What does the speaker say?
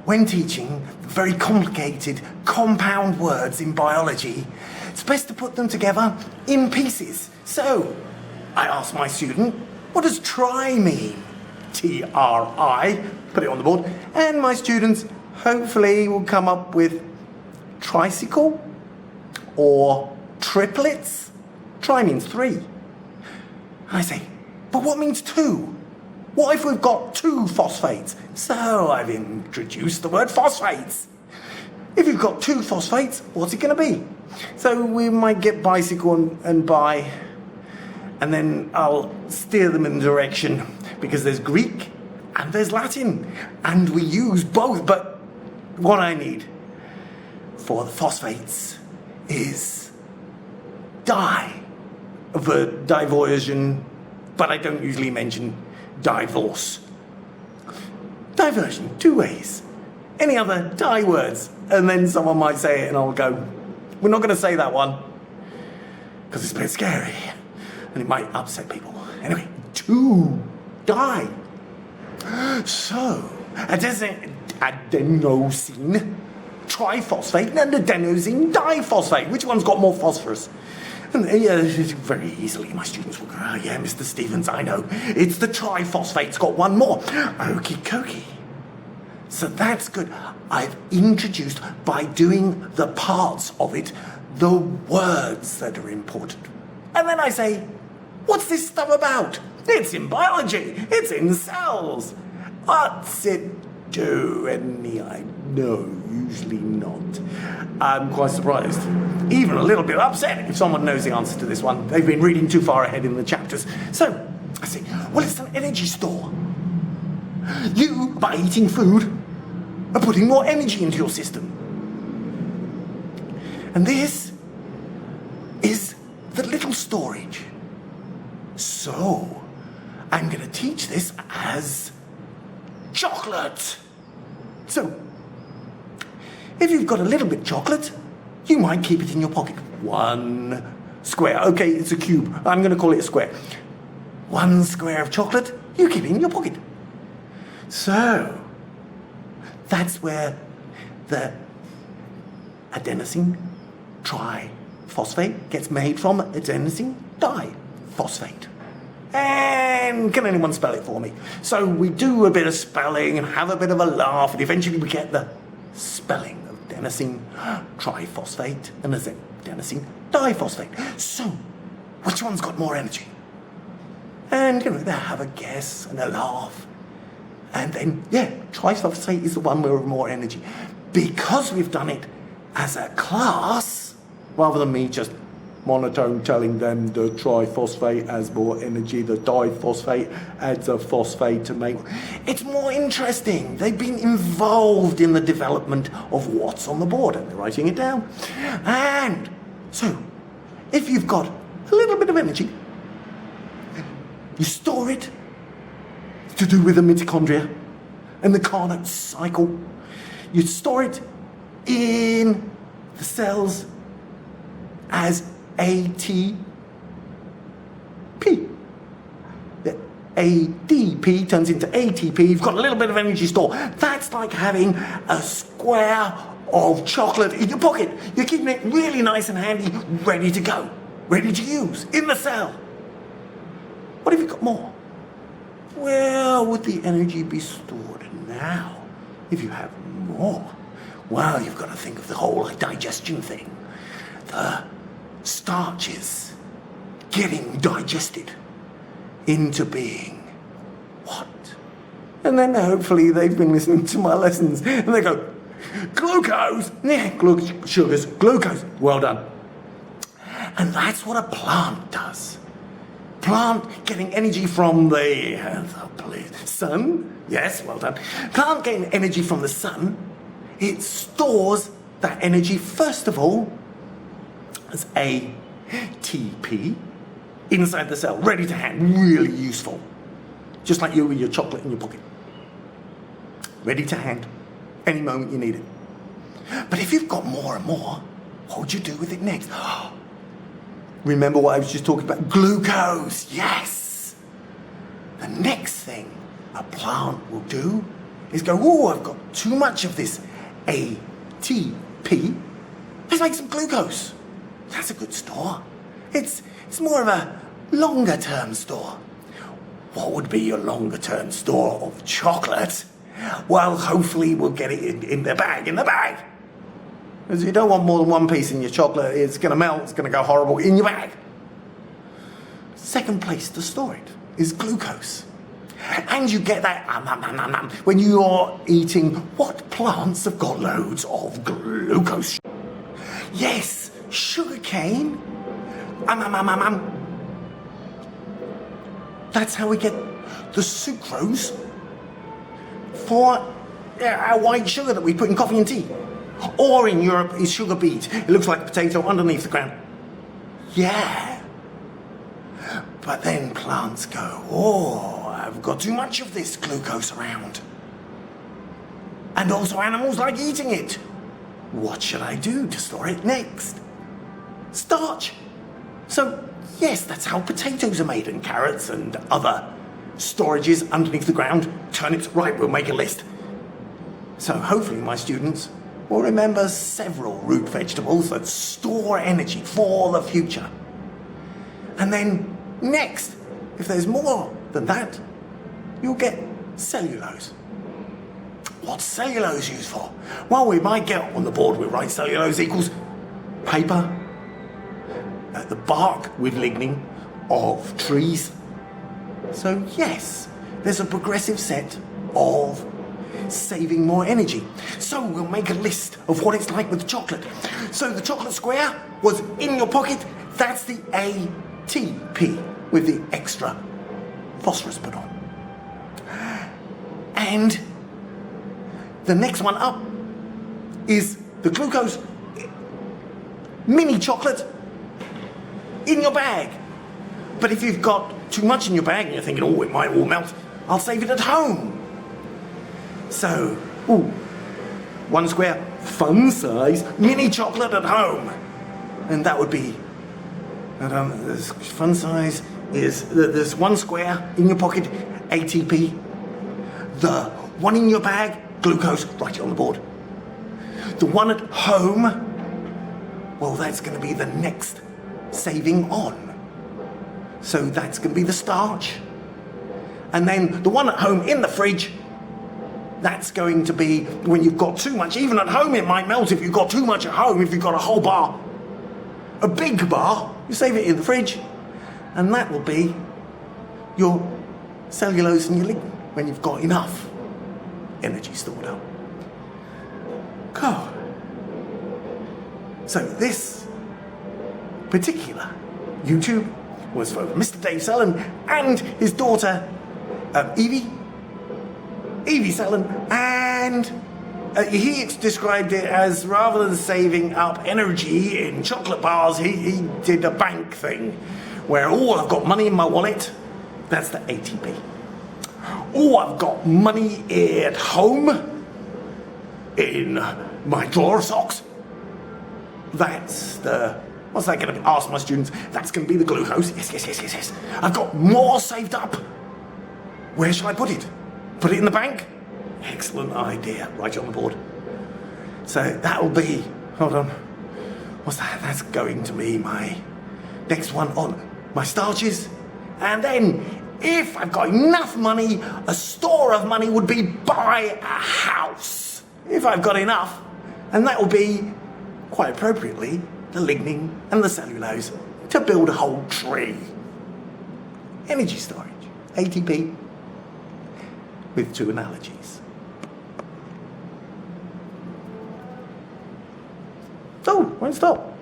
when teaching very complicated compound words in biology, it's best to put them together in pieces. So, I asked my student, what does tri mean? T-R-I, put it on the board, and my students hopefully will come up with tricycle or triplets. Tri means 3. And I say, but what means 2? What if we've got 2 phosphates? So I've introduced the word phosphates. If you've got 2 phosphates, what's it going to be? So we might get bicycle and bi, and then I'll steer them in the direction, because there's Greek and there's Latin, and we use both, but what I need for the phosphates is di, the diversion, but I don't usually mention divorce. Diversion, 2 ways. Any other di words, and then someone might say it and I'll go, we're not going to say that one, because it's a bit scary, and it might upset people. Anyway, 2 di. So, adenosine triphosphate and adenosine diphosphate. Which one's got more phosphorus? And very easily my students will go, oh yeah, Mr. Stevens, I know. It's the triphosphate's got one more. Okie dokie. So that's good. I've introduced, by doing the parts of it, the words that are important. And then I say, what's this stuff about? It's in biology. It's in cells. What's it do? Any I know, usually not. I'm quite surprised, even a little bit upset if someone knows the answer to this one. They've been reading too far ahead in the chapters. So I say, well, it's an energy store. You, by eating food, are putting more energy into your system. And this is the little storage. So I'm going to teach this as chocolate. So if you've got a little bit of chocolate, you might keep it in your pocket. 1 square. Okay, it's a cube. I'm going to call it a square. 1 square of chocolate, you keep it in your pocket. So that's where the adenosine triphosphate gets made from adenosine diphosphate. And can anyone spell it for me? So we do a bit of spelling and have a bit of a laugh, and eventually we get the spelling of adenosine triphosphate and adenosine diphosphate. So, which one's got more energy? And, they have a guess and a laugh. And then, triphosphate is the one with more energy. Because we've done it as a class, rather than me just monotone telling them the triphosphate has more energy, the diphosphate adds a phosphate to make. It's more interesting. They've been involved in the development of what's on the board, and they're writing it down. And so, if you've got a little bit of energy, you store it to do with the mitochondria and the Carnot cycle. You store it in the cells as ATP. The ADP turns into ATP. You've got a little bit of energy store. That's like having a square of chocolate in your pocket. You're keeping it really nice and handy, ready to go, ready to use in the cell. What have you got more? Where would the energy be stored now if you have more? Well, you've got to think of the whole digestion thing. The starches getting digested into being what? And then hopefully they've been listening to my lessons and they go, glucose, sugars, glucose, well done. And that's what a plant does. Plant getting energy from the sun, yes, well done. Plant getting energy from the sun, it stores that energy first of all as ATP inside the cell, ready to hand, really useful. Just like you with your chocolate in your pocket. Ready to hand, any moment you need it. But if you've got more and more, what would you do with it next? Remember what I was just talking about? Glucose, yes! The next thing a plant will do is go, oh, I've got too much of this ATP. Let's make some glucose. That's a good store. It's more of a longer term store. What would be your longer term store of chocolate? Well, hopefully we'll get it in the bag, Because you don't want more than one piece in your chocolate. It's going to melt, it's going to go horrible in your bag. Second place to store it is glucose. And you get that when you're eating what plants have got loads of glucose. Yes, sugar cane. That's how we get the sucrose for our white sugar that we put in coffee and tea. Or in Europe is sugar beet. It looks like a potato underneath the ground. Yeah. But then plants go, oh, I've got too much of this glucose around. And also animals like eating it. What should I do to store it next? Starch. So, yes, that's how potatoes are made, and carrots and other storages underneath the ground. Turnips, right, we'll make a list. So hopefully my students will remember several root vegetables that store energy for the future. And then next, if there's more than that, you'll get cellulose. What's cellulose used for? Well, we might get on the board, we write cellulose equals paper, the bark with lignin of trees. So yes, there's a progressive set of saving more energy. So we'll make a list of what it's like with chocolate. So the chocolate square was in your pocket. That's the ATP with the extra phosphorus put on. And the next one up is the glucose mini chocolate in your bag. But if you've got too much in your bag and you're thinking, oh, it might all melt, I'll save it at home. So, one square fun size mini chocolate at home. And that would be, this fun size is, there's one square in your pocket, ATP. The one in your bag, glucose, write it on the board. The one at home, well, that's going to be the next saving on. So that's going to be the starch. And then the one at home in the fridge, that's going to be when you've got too much. Even at home it might melt if you've got too much at home. If you've got a whole bar, a big bar, you save it in the fridge. And that will be your cellulose and your lignin when you've got enough energy stored up. Cool. So this particular YouTube was for Mr. Dave Sellen and his daughter Evie Sellen, and he described it as, rather than saving up energy in chocolate bars, he did a bank thing where, I've got money in my wallet, that's the ATP. I've got money at home in my drawer of socks, that's the, what's that going to be? Ask my students. That's going to be the glucose. Yes. I've got more saved up. Where shall I put it? Put it in the bank? Excellent idea. Write it on the board. So that'll be, hold on. What's that? That's going to be my next one on my starches. And then, if I've got enough money, a store of money would be buy a house. If I've got enough. And that will be, quite appropriately, the lignin and the cellulose to build a whole tree. Energy storage, ATP, with two analogies. Oh, won't stop.